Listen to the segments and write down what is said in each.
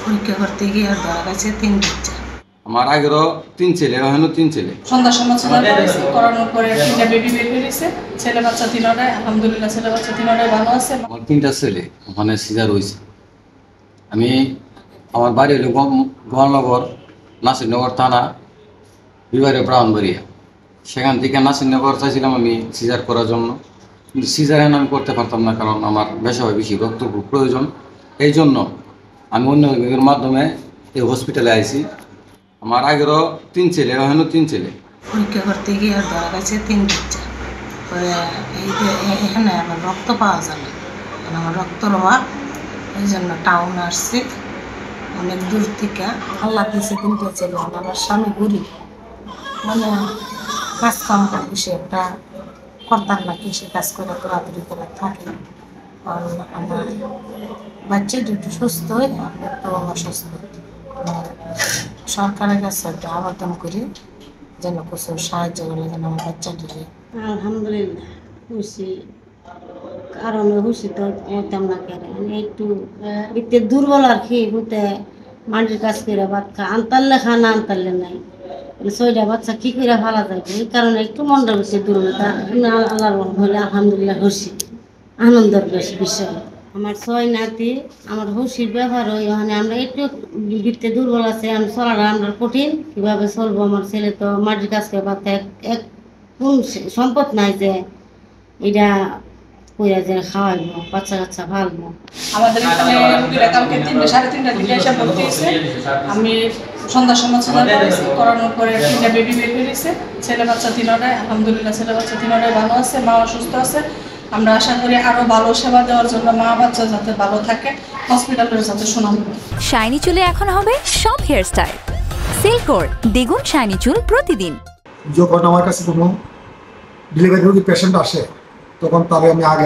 পরীক্ষা করতে গিয়ে ধরা গেছে 3 বাচ্চা। আমার আগেরও 3 ছেলে, এখনো 3 ছেলে। সন্ধ্যার সময় করানোর পরে 3টা বেবি বের হয়েছে, ছেলে বাচ্চা 3টাই, আলহামদুলিল্লাহ ছেলে বাচ্চা 3টাই ভালো আছে। আমার 3টা ছেলে ওখানে সিজার হয়েছে। আমি আমার বাড়ি হলো গোয়ালনগর, নাসিরনগর থানা, বিভাগীয় ব্রাহ্মণবাড়িয়া। সেখান থেকে নাসিরনগর চাইছিলাম আমি সিজার করার জন্য, কিন্তু সিজার আমি করতে পারতাম না, কারণ আমার বেশি রক্ত খুব প্রয়োজন। এই জন্য আমি অন্য বিভাগের মাধ্যমে এই হসপিটালে আইছি। আমার আগেরও 3 ছেলে, এখনো 3 ছেলে। পরীক্ষা করতে গিয়ে ধরা গেছে 3 বাচ্চা। পরে এখানে আমার রক্ত পাওয়া যায় না, আমার রক্তর অভাব, এই জন্য টাউন আসছি অনেক দূর থেকে। আল্লাহ দিয়েছে 3টা ছেলে। আমার স্বামী গরিব, মানে কাজ কাম করে সে একটা করতাম না, কৃষি কাজ করে তোরাতুরি করে থাকে। আর আমার বাচ্চা দুটো সুস্থ হয়, একটু অসুস্থ। সরকারের কাছে একটা আবেদন করি যেন কিছু সাহায্য করলে যেন আমার বাচ্চা দিলে। আলহামদুলিল্লাহ খুশি, কারণ খুশি তো হতাম না কেন, একটু বিত্তে দুর্বল আর কি। বুঝতে মাটির কাজ করে ভাত খা, আনতারলে খা না আনতারলে নাই। 6টা বাচ্চা কি করে ভালো থাকবে, এই কারণে একটু মনটা বেশি দুর্বলতা। আল্লাহর হলে আলহামদুলিল্লাহ খুশি, আনন্দের বিষয়। আমার 6 নাতি, আমার খুশির ব্যাপার ওই ওখানে আমরা একটু বৃত্তে দুর্বল আছে, আমি চলাটা আমরা কঠিন, কীভাবে চলবো। আমার ছেলে তো মাটির কাজ করে ভাত এক কোন সম্পদ নাই যে এটা কইরা যে খাওয়াইবো, বাচ্চা কাচ্চা ভালবো। আমাদের এখানে রোগীরা কালকে 3টা, 3:30টার দিকে এসে ভর্তি হয়েছে। আমি সন্ধ্যার সময় করানোর পরে 3টা বেবি বের হয়েছে, ছেলে বাচ্চা 3টাই, আলহামদুলিল্লাহ ছেলে বাচ্চা 3টাই ভালো আছে, মা অসুস্থ আছে। আমরা আশা করি আরো ভালো সেবা দেওয়ার জন্য, মা বাচ্চা যাতে ভালো থাকে, হসপিটালের যাতে সুনাম হয়। শাইনি চুলে এখন হবে সব হেয়ার স্টাইল। সিল্কোর দ্বিগুণ শাইনি চুল প্রতিদিন। যখন আমার কাছে কোনো ডেলিভারি রোগী পেশেন্ট আসে তখন তাহলে আমি আগে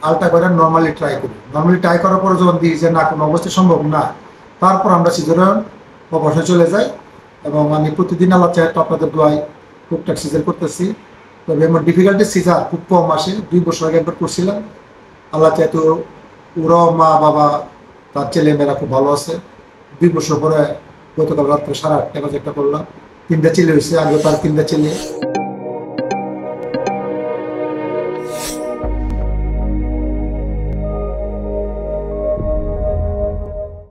আলটা করে নর্মালি ট্রাই করার পরে যখন দিই যে না কোনো অবস্থা সম্ভব না, তারপর আমরা সিজারিয়ান অবশ্যই চলে যাই। এবং আমি প্রতিদিন আল্লাহ চাই আপনাদের দোয়ায় টুকটাক সিজার করতেছি। তবে আমার ডিফিকাল্টি সিজার খুব কম আসে, 2 বছর আগে একবার করছিলাম। আল্লাহ চাই তো ওরাও মা বাবা তার ছেলে মেয়েরা খুব ভালো আছে। 2 বছর পরে গতকাল রাত্রে 8:30 বাজে একটা করলাম, 3টা ছেলে হয়েছে, আগে তার 3টা ছেলে।